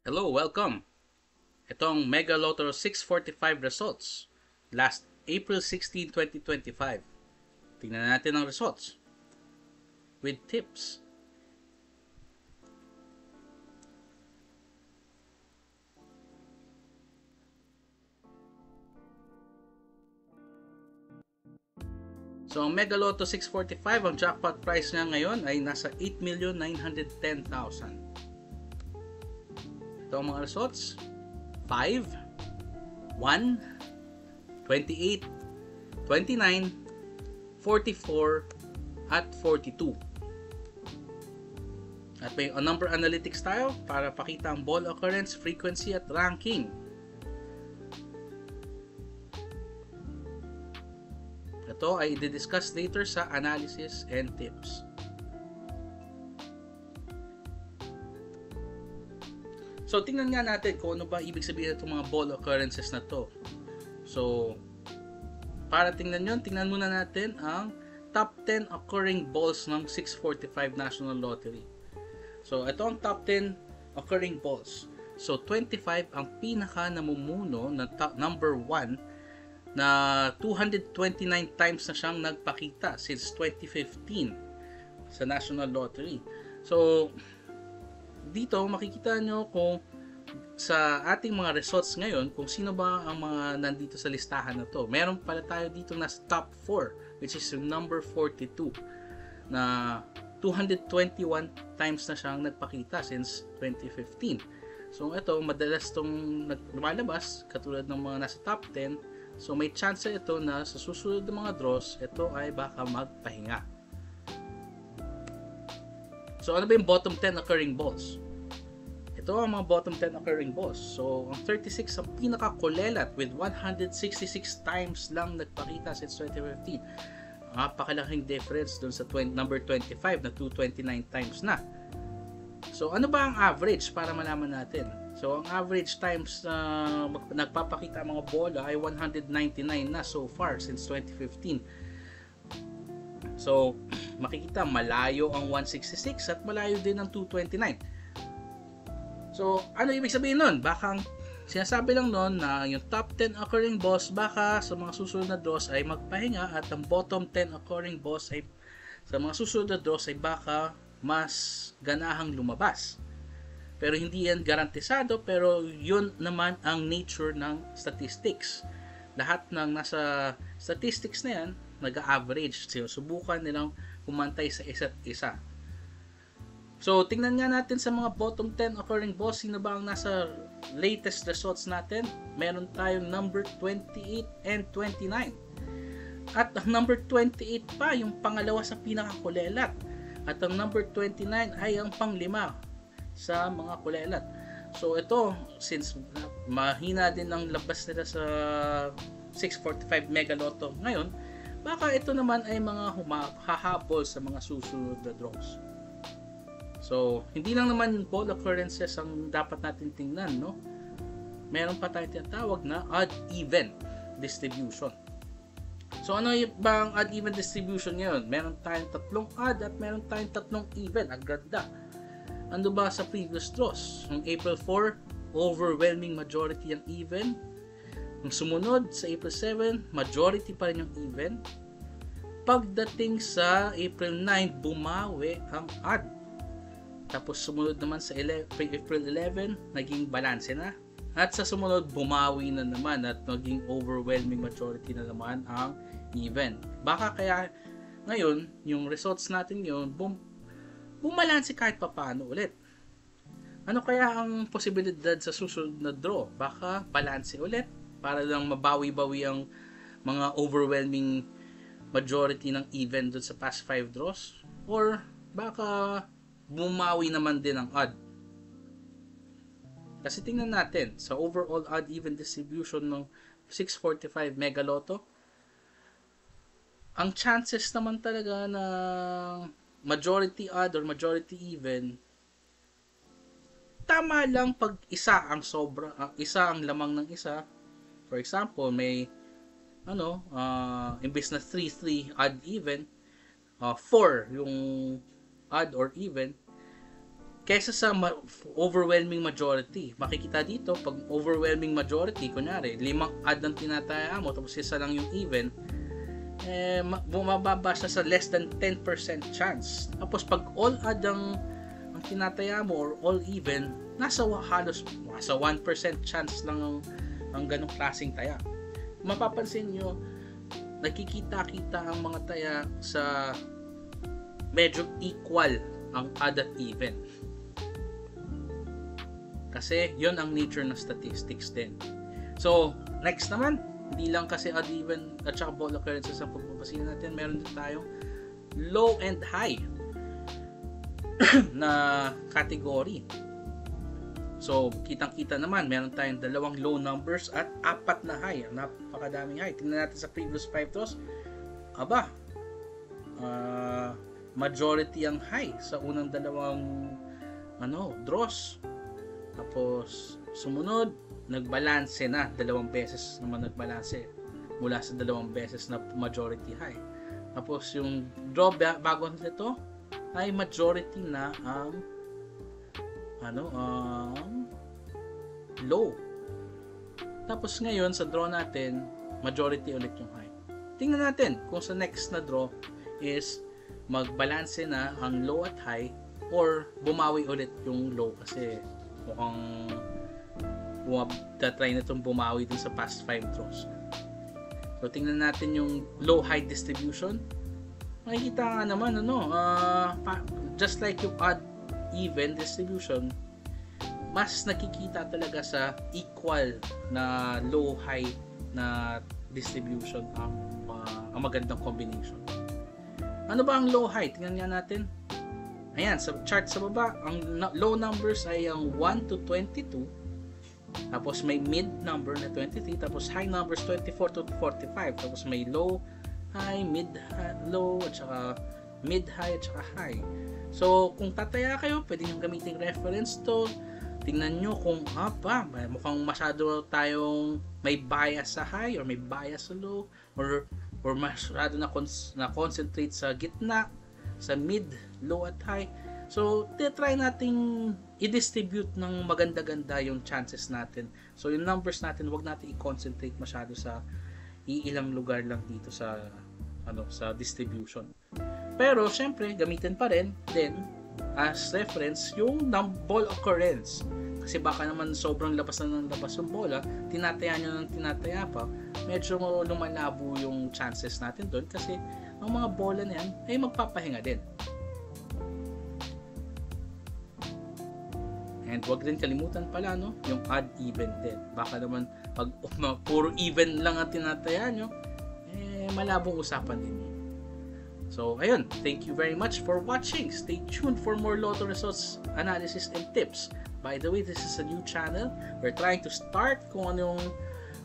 Hello, welcome! Itong Mega Lotto 645 results. Last April 16, 2025. Tingnan natin ang results. With tips. So, ang Mega Lotto 645, ang jackpot price niya ngayon ay nasa 8,910,000. Ito ang mga results. 5, 1, 28, 29, 44, at 42. At may number analytics tayo para pakita ang ball occurrence, frequency, at ranking. Ito ay i-discuss later sa analysis and tips. So, tingnan nga natin kung ano ba ibig sabihin itong mga ball occurrences na to. So, para tingnan yun, tingnan muna natin ang top 10 occurring balls ng 645 National Lottery. So, ito ang top 10 occurring balls. So, 25 ang pinaka namumuno na number 1 na 229 times na siyang nagpakita since 2015 sa National Lottery. So, dito makikita nyo kung sa ating mga results ngayon kung sino ba ang mga nandito sa listahan na to. Meron pala tayo dito na top 4, which is yung number 42 na 221 times na siyang nagpakita since 2015. So ito, madalas itong lumalabas katulad ng mga nasa top 10. So may chance ito na sa susunod ng mga draws, ito ay baka magpahinga. So ano ba yung bottom 10 occurring balls? Ito ang mga bottom 10 occurring balls. So ang 36 ang pinaka-kulelat with 166 times lang nagpakita since 2015. Napakalaking difference dun sa number 25 na 229 times na. So ano ba ang average para malaman natin? So ang average times na nagpapakita ang mga bola ay 199 na so far since 2015. So makikita malayo ang 166 at malayo din ang 229. So ano ibig sabihin nun? Baka sinasabi lang nun na yung top 10 occurring balls baka sa mga susunod na draws ay magpahinga at ang bottom 10 occurring balls ay sa mga susunod na draws ay baka mas ganahang lumabas. Pero hindi yan garantisado, pero yun naman ang nature ng statistics. Lahat ng nasa statistics na yan, nag-average. Subukan nilang kumantay sa isa't isa. So, tingnan nga natin sa mga bottom 10 occurring balls, sino ba ang nasa latest results natin? Meron tayong number 28 and 29. At ang number 28 pa, yung pangalawa sa pinakakulelat. At ang number 29 ay ang panglima sa mga kulelat. So ito, since mahina din ang labas nila sa 645 Mega Lotto ngayon, baka ito naman ay mga hahabol sa mga susunod na draws. So, hindi lang naman yung ball occurrences ang dapat natin tingnan, no? Meron pa tayong tinatawag na odd-even distribution. So, ano ba ang odd-even distribution ngayon? Meron tayong tatlong odd at meron tayong tatlong even. Ang ganda. Ano ba sa previous draws? Yung April 4, overwhelming majority ang even. Yung sumunod sa April 7, majority pa rin yung even. Pagdating sa April 9, bumawi ang odd. Tapos sumunod naman sa April 11, naging balance na. At sa sumunod, bumawi na naman at naging overwhelming majority na naman ang even. Baka kaya ngayon, yung results natin yun, bumalansi kahit papaano ulit. Ano kaya ang posibilidad sa susunod na draw? Baka balanse ulit para lang mabawi-bawi ang mga overwhelming majority ng even doon sa past 5 draws? Or baka bumawi naman din ang odd? Kasi tingnan natin sa overall odd-even distribution ng 645 Mega Lotto, ang chances naman talaga na majority odd or majority even, tama lang pag isa ang sobra, isa ang lamang ng isa. For example, may imbes na 3-3 odd even, 4 yung odd or even, kesa sa overwhelming majority. Makikita dito, pag overwhelming majority, kunyari, 5 odd ang tinataya mo, tapos isa lang yung even, bumababa siya sa less than 10% chance. Tapos pag all odd ang tinataya mo or all even, nasa halos 1% chance lang ang ganong klaseng taya. Mapapansin nyo, nagkikita-kita ang mga taya sa medyo equal ang odd at even. Kasi yun ang nature ng statistics din. So, next naman, hindi lang kasi odd even at saka ball occurrences ang pagpapasin natin. Meron din tayong low and high na category. So, kitang-kita naman, meron tayong 2 low numbers at 4 na high. Napakadaming high. Tingnan natin sa previous 5 draws. Aba, majority ang high sa unang 2 draws. Tapos, sumunod, nagbalanse na. 2 beses naman nagbalanse. Mula sa 2 beses na majority high. Tapos, yung draw bago nito, ay majority na ang low. Tapos ngayon sa draw natin, majority ulit yung high. Tingnan natin kung sa next na draw is magbalanse na ang low at high or bumawi ulit yung low kasi mukhang try na itong bumawi dun sa past 5 draws. So tingnan natin yung low-high distribution. Makikita nga naman just like yung odd even distribution, mas nakikita talaga sa equal na low-high na distribution ang magandang combination. Ano ba ang low-high? Tingnan nga natin. Ayan, sa chart sa baba, ang low numbers ay ang 1 to 22. Tapos may mid number na 23. Tapos high numbers 24 to 45. Tapos may low, high, mid, low, at saka mid, high, at saka high. So, kung tataya kayo, pwede nyo gamitin reference to. Tingnan nyo kung mukhang masyado tayong may bias sa high or may bias sa low or masyado na concentrate sa gitna, sa mid, low at high. So, try nating i-distribute ng maganda-ganda yung chances natin. So, yung numbers natin, wag natin i-concentrate masyado sa iilang lugar lang dito sa distribution. Pero, syempre, gamitin pa rin din as reference yung ball occurrence. Kasi baka naman sobrang labas na ng labas yung bola, tinataya nyo ng tinataya pa, medyo lumalabo yung chances natin doon kasi ang mga bola na yan ay magpapahinga din. And wag din kalimutan pala yung odd even din. Baka naman pag puro even lang ang tinataya nyo, malabong usapan din yun. So, ayun. Thank you very much for watching. Stay tuned for more Lotto results, analysis, and tips. By the way, this is a new channel. We're trying to start kung ano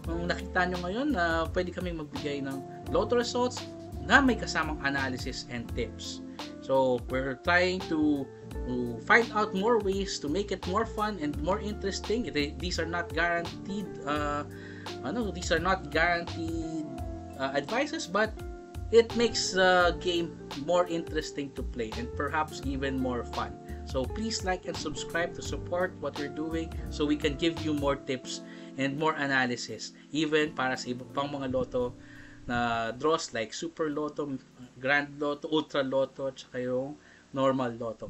yung nakita nyo ngayon na pwede kami magbigay ng Lotto results na may kasamang analysis and tips. So, we're trying to find out more ways to make it more fun and more interesting. These are not guaranteed advices, but it makes the game more interesting to play and perhaps even more fun. So please like and subscribe to support what we're doing so we can give you more tips and more analysis, even para sa ibang pang mga lotto na draws like Super Lotto, Grand Lotto, Ultra Lotto, at saka yung Normal Lotto.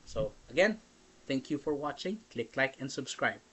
So again, thank you for watching. Click like and subscribe.